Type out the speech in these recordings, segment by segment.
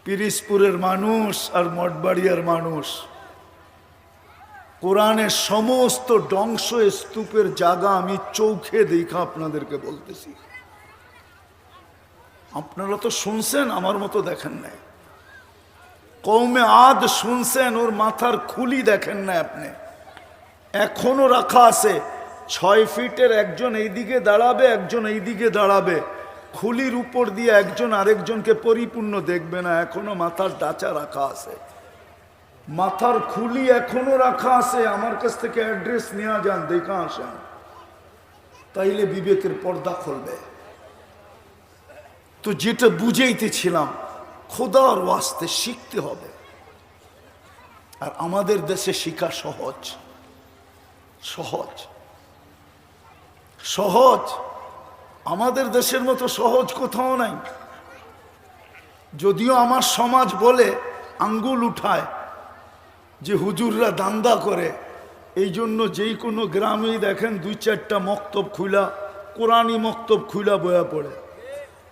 পিরিজপুরের মানুষ আর মঠবাড়িয়ার মানুষ কোরআনের সমস্ত ধ্বংস স্তূপের জায়গা আমি চোখে দেখা আপনাদেরকে বলতেছি। আপনারা তো শুনছেন, আমার মতো দেখেন নাই। কওমে আদ শুনছেন, ওর মাথার খুলি দেখেন না আপনি। এখনো রাখা আছে 6 ফিটের, একজন এইদিকে দাঁড়াবে, একজন এইদিকে দাঁড়াবে, খুলির উপর দিয়ে একজন আরেকজনকে পরিপূর্ণ দেখবে না। এখনো মাথার ডাচা রাখা আছে, মাথার খুলি এখনো রাখা আছে। আমার কাছ থেকে অ্যাড্রেস নেওয়া যান, দেখা আসেন, তাইলে বিবেকের পর্দা খুলবে। তো যেটা বুঝাইতেছিলাম, খোদার ওয়াস্তে শিখতে হবে। আর আমাদের দেশে শিখা সহজ সহজ সহজ, আমাদের দেশের মতো সহজ কোথাও নাই। যদিও আমার সমাজ বলে, আঙ্গুল উঠায় যে হুজুররা দান্দা করে, এই জন্য যেই কোনো গ্রামেই দেখেন 2-4টা মক্তব খুলা, কোরআনী মক্তব খুলা বয়া পড়ে।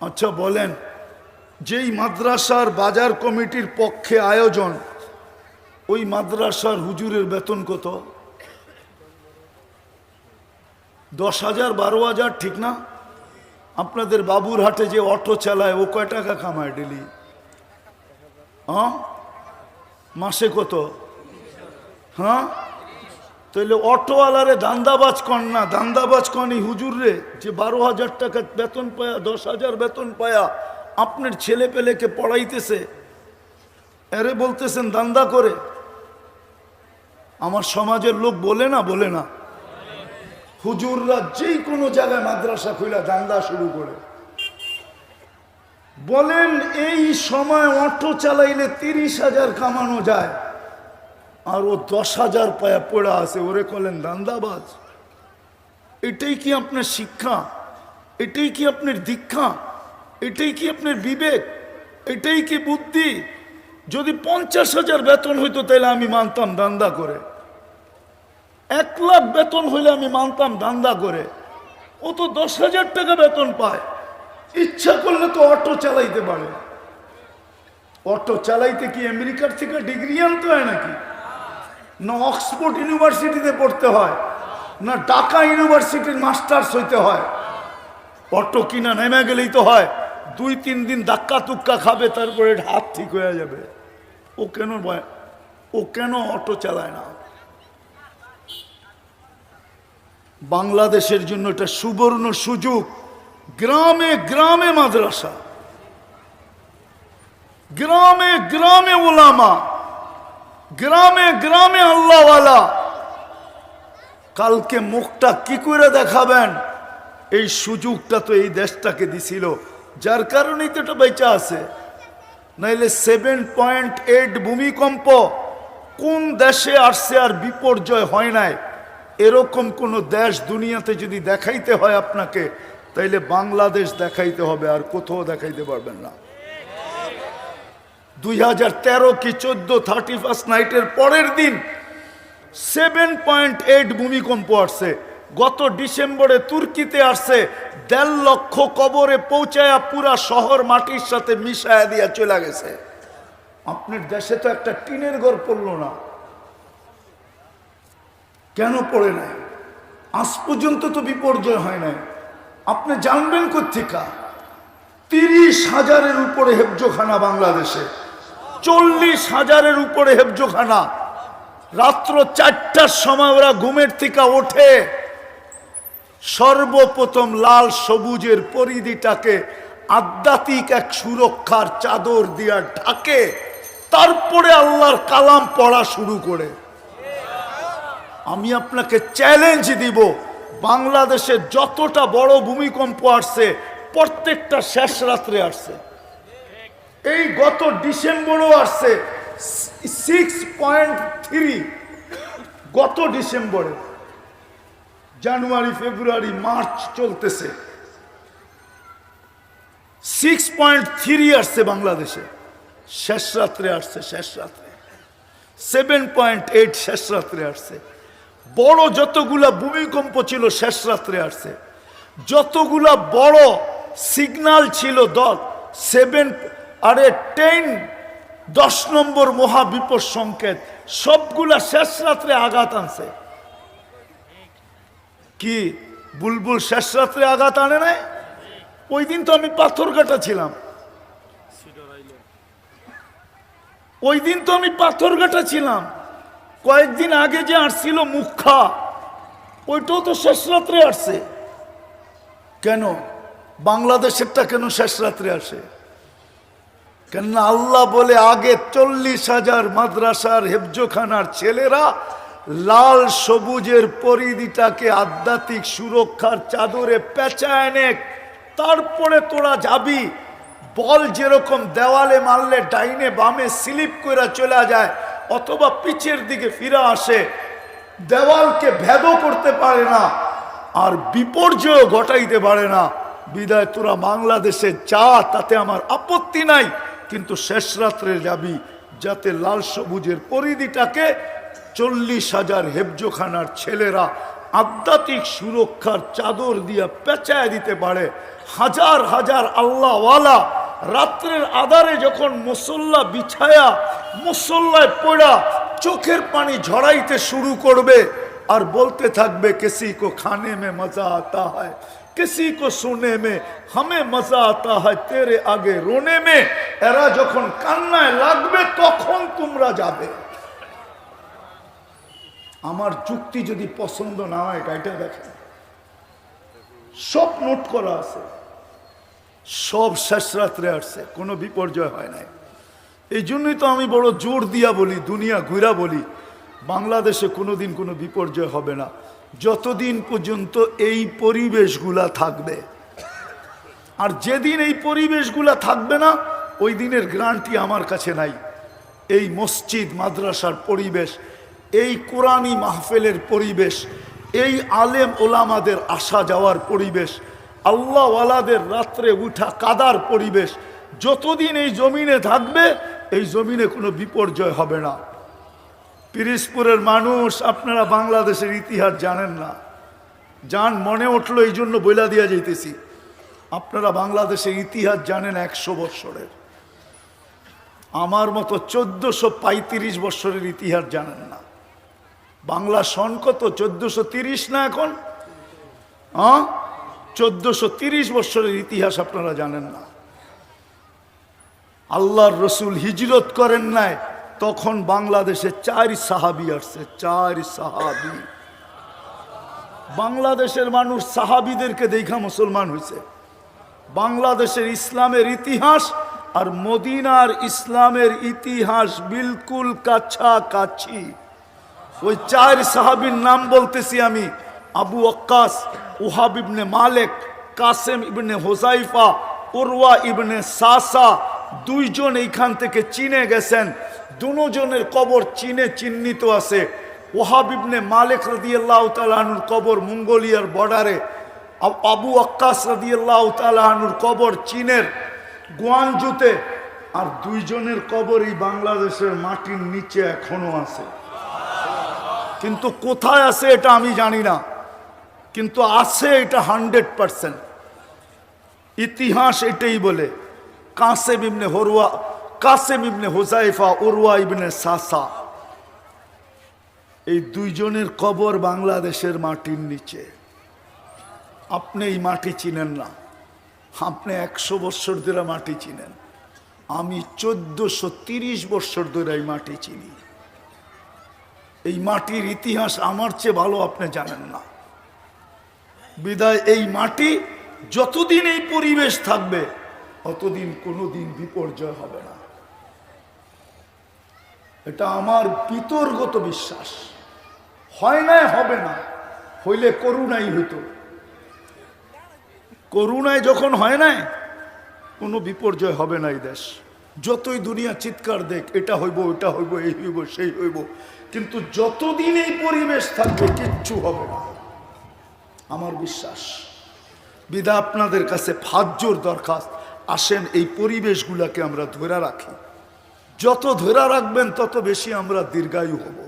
আচ্ছা বলেন, যেই মাদ্রাসার বাজার কমিটির পক্ষে আয়োজন, ওই মাদ্রাসার হুজুরের বেতন কত? 10,000 12,000, ঠিক না? আপনাদের বাবুরহাটে যে অটো চালায়, ও কয় টাকা কামায় ডেলি? মাসে কত? হ্যাঁ, তাহলে অটোওয়ালারে দান্দাবাজ কন না, দান্দাবাজ কনই হুজুর রে, যে 12,000 টাকা বেতন পায়া, 10,000 বেতন পায়া আপনার ছেলে পেলেকে পড়াইতেছে, এরে বলতেছেন দান্দা করে। আমার সমাজের লোক বলে না, বলে না, হুজুররা যেই কোনো জায়গায় মাদ্রাসা খুলে দান্দা শুরু করে। বলেন এই সময় অটো চালাইলে 30,000 কামানো যায়, আর ও 10,000 পায়া পড়া আছে, ওরে কলেন দান্দাবাজ। এটাই কি আপনার শিক্ষা? এটাই কি আপনার দীক্ষা? এটাই কি আপনার বিবেক? এটাই কি বুদ্ধি? যদি 50,000 বেতন হইতো তাহলে আমি মানতাম দান্দা করে। 1 লাখ বেতন হইলে আমি মানতাম দান্দা করে। ও তো 10,000 টাকা বেতন পায়, ইচ্ছা করলে তো অটো চালাইতে পারে। অটো চালাইতে কি আমেরিকার থেকে ডিগ্রি আনতে হয় নাকি? না অক্সফোর্ড ইউনিভার্সিটিতে পড়তে হয়, না ঢাকা ইউনিভার্সিটির মাস্টার্স হইতে হয়? অটো কিনা নেমে গেলেই তো হয়, 2-3 দিন ধাক্কা তুক্কা খাবে, তারপরে হাত ঠিক হয়ে যাবে। ও কেন অটো চালায় না? বাংলাদেশের জন্য এটা সুবর্ণ সুযোগ। গ্রামে গ্রামে মাদ্রাসা, গ্রামে গ্রামে ওলামা, গ্রামে গ্রামে আল্লাহওয়ালা। কালকে মুখটা কি করে দেখাবেন, এই সুযোগটা তো এই দেশটাকে দিছিল, যার কারণেই তো এটা বেঁচে আছে। নাইলে 7.8 ভূমিকম্প কোন দেশে আসছে আর বিপর্যয় হয় নাই? এরকম কোন দেশ দুনিয়াতে যদি দেখাইতে হয় আপনাকে, তাইলে বাংলাদেশ দেখাইতে হবে, আর কোথাও দেখাইতে পারবেন না। 2013 কি 14 31 নাইটের পরের দিন 7.8 ভূমিকম্প আসছে। গত ডিসেম্বরে তুর্কিতে আসছে, 1.5 লক্ষ কবরে পৌঁছায়া পুরা শহর মাটির সাথে মিশায়া দিয়া চলে গেছে। আপনার দেশে তো একটা টিনের ঘর পড়লো না, কেন পড়ে নাই? আজ পর্যন্ত তো বিপর্যয় হয় নাই। আপনি জানবেন কোত্থেকা? 30,000-এর উপরে হেফজোখানা বাংলাদেশে, 40,000-এর উপরে হেফজোখানা। রাত্র 4টার সময় ওরা ঘুমের থেকে ওঠে, সর্বপ্রথম লাল সবুজের পরিধিটাকে আধ্যাত্মিক এক সুরক্ষার চাদর দিয়া ঢাকে, তারপরে আল্লাহর কালাম পড়া শুরু করে। আমি আপনাকে চ্যালেঞ্জ দিব, বাংলাদেশে যতটা বড় ভূমিকম্প আসছে প্রত্যেকটা শেষ রাত্রে আসছে। এই গত ডিসেম্বরও আসছে 6.3, গত ডিসেম্বরে। জানুয়ারি ফেব্রুয়ারি মার্চ চলতেছে, 6.3 আসছে বাংলাদেশে, শেষ রাত্রে আসছে। শেষ রাত্রে 7.8 শেষ রাত্রে আসছে। বড় যতগুলা ভূমিকম্প ছিল শেষ রাত্রে আসছে। যতগুলা বড় সিগন্যাল ছিল 10 10 10 নম্বর মহাবিপদ সংকেত, সবগুলা শেষ রাত্রে আঘাত আনছে। কি বুলবুল শেষ রাত্রে আঘাত আনে নাই? ওই দিন তো আমি পাথরঘাটা ছিলাম, ওই দিন তো আমি পাথরঘাটা ছিলাম। কয়েকদিন আগে যে আসছিল মুখা, ওইটাও তো শেষ রাত্রে আসছে। কেন বাংলাদেশেরটা কেন শেষ রাত্রে আসে? কেননা আল্লাহ বলে আগে 40,000 মাদ্রাসার হেফজোখানার ছেলেরা লাল সবুজের পরিধিটাকে আধ্যাত্মিক সুরক্ষার চাদরে পেঁচায় নে, তারপরে তোরা যাবি। বল যেরকম দেওয়ালে মারলে ডাইনে বামে স্লিপ করে চলে যায় অথবা পিছের দিকে ফিরে আসে, দেওয়ালকে ভেদও করতে পারে না আর বিপর্যয় ঘটাইতে পারে না। বিদায় তোরা বাংলাদেশে যা, তাতে আমার আপত্তি নাই, কিন্তু শেষ রাত্রে যাবি যাতে লাল সবুজের পরিধিটাকে 40,000 হেফজোখানার ছেলেরা আধ্যাত্মিক সুরক্ষার চাদর দিয়ে পেঁচায় দিতে পারে। হাজার হাজার আল্লাহওয়ালা রাত্রের আধারে যখন মুসল্লা বিছায়া মুসল্লায় পড়া চোখের পানি ঝরাইতে শুরু করবে আর বলতে থাকবে কিসি কো খানে মে মজা আতা হয়, किसी को सुने में हमें मजा आता है, तेरे आगे रोने में। এরা যখন কান্নায় লাগবে তখন তোমরা যাবে। আমার যুক্তি যদি পছন্দ না হয় গাইটা দেখেন, সব নোট করা আছে, সব শেষ রাত্রে আসছে, কোনো বিপর্যয় হয় নাই। এই জন্যই তো আমি বড় জোর দিয়া বলি, দুনিয়া ঘুরা বলি, বাংলাদেশে কোনোদিন কোনো বিপর্যয় হবে না যতদিন পর্যন্ত এই পরিবেশগুলা থাকবে। আর যেদিন এই পরিবেশগুলা থাকবে না, ওই দিনের গ্যারান্টি আমার কাছে নাই। এই মসজিদ মাদ্রাসার পরিবেশ, এই কোরআনি মাহফিলের পরিবেশ, এই আলেম ওলামাদের আসা যাওয়ার পরিবেশ, আল্লাহওয়ালাদের রাত্রে উঠা কাদার পরিবেশ, যতদিন এই জমিনে থাকবে এই জমিনে কোনো বিপর্যয় হবে না। পিরিজপুরের মানুষ, আপনারা বাংলাদেশের ইতিহাস জানেন না, জান মনে উঠলো এই জন্য বইলা দিয়া যাইতেছি। আপনারা বাংলাদেশের ইতিহাস জানেন 100 বৎসরের, আমার মতো 1435 বৎসরের ইতিহাস জানেন না। বাংলা সন কত? 1430 না এখন? 1430 বৎসরের ইতিহাস আপনারা জানেন না। আল্লাহর রসুল হিজরত করেন নাই, তখন বাংলাদেশে 4 সাহাবী আসছে, 4 সাহাবী। বাংলাদেশের মানুষ সাহাবীদেরকে দেখা মুসলমান হয়েছে। বাংলাদেশের ইসলামের ইতিহাস আর মদিনার ইসলামের ইতিহাস বিলকুল কাছাকাছি। ওই 4 সাহাবীর নাম বলতেছি আমি, আবু ওয়াক্কাস, ওহাব ইবনে মালিক, কাসেম ইবনে হুযাইফা, উরওয়া ইবনে সাসা। 2 জন এইখান থেকে চীনে গেছেন, দুজনের কবর চীনে চিহ্নিত আছে। ওহাব ইবনে মালিক রাদিয়াল্লাহু তাআলা আনহুর কবর মঙ্গোলিয়ার বর্ডারে, আবু ওয়াক্কাস রাদিয়াল্লাহু তাআলা আনহুর কবর চীনের গুয়ানজুতে, আর 2 জনের কবর এই বাংলাদেশের মাটির নিচে এখনো আছে। কিন্তু কোথায় আছে এটা আমি জানি না, কিন্তু আছে এটা 100%। ইতিহাস এটাই বলে। কাসেম ইবনে হুযাইফা, উরওয়া ইবনে সাসা, এই 2 জনের কবর বাংলাদেশের মাটির নিচে। আপনি এই মাটি চিনেন না, আপনি 100 বৎসর ধরে মাটি চিনেন, আমি 1430 বৎসর ধরে এই মাটি চিনি। এই মাটির ইতিহাস আমার চেয়ে ভালো আপনি জানেন না। বিদায় এই মাটি যতদিন এই পরিবেশ থাকবে অতদিন কোনোদিন বিপর্যয় হবে না। এটা আমার বিতর্গত বিশ্বাস। হয় না, হবে না, হইলে করুণাই হইতো। করুণায় যখন হয় না, কোনো বিপর্যয় হবে না এই দেশ। যতই দুনিয়া চিৎকার দেখ, এটা হইব, ওটা হইব, এই হইব, সেই হইব, কিন্তু যতদিন এই পরিবেশ থাকবে কিচ্ছু হবে না, আমার বিশ্বাস। বিদা আপনাদের কাছে ফাজ্জর দরখাস্ত, আসেন এই পরিবেশগুলোকে আমরা ধরে রাখি। যত ধরে রাখবেন তত বেশি আমরা দীর্ঘায়ু হব,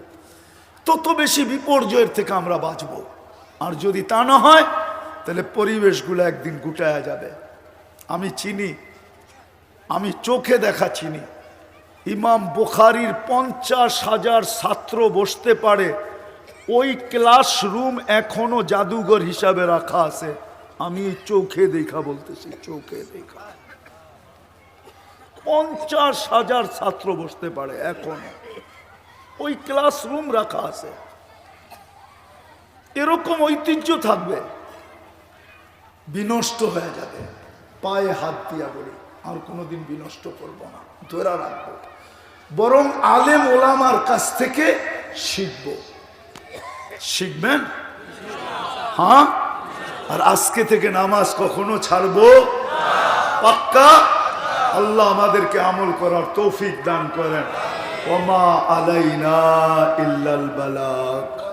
তত বেশি বিপর্যয়ের থেকে আমরা বাঁচব। আর যদি তা না হয় তাহলে পরিবেশগুলো একদিন গুটায়া যাবে। আমি চিনি, আমি চোখে দেখা চিনি। ইমাম বুখারীর 50,000 ছাত্র বসতে পারে, ওই ক্লাসরুম এখনো জাদুঘর হিসাবে রাখা আছে। আমি চোখে দেখা বলতেছি, চোখে দেখা। 50,000 ছাত্র বসতে পারে এখনো, ওই ক্লাসরুম রাখা আছে। এরকম ঐতিহ্য থাকবে, বিনষ্ট হয়ে যাবে। পায়ে হাত দিয়া বলি, আর কোনোদিন বিনষ্ট করব না, ধরে রাখবো। বরং আলেম ওলামার কাছ থেকে শিখবো। শিখবেন? হ্যাঁ। আর আজকে থেকে নামাজ কখনো ছাড়বো পাক্কা। আল্লাহ আমাদেরকে আমল করার তৌফিক দান করেন। ওমা আলাইনা ইল্লাল বালাগ।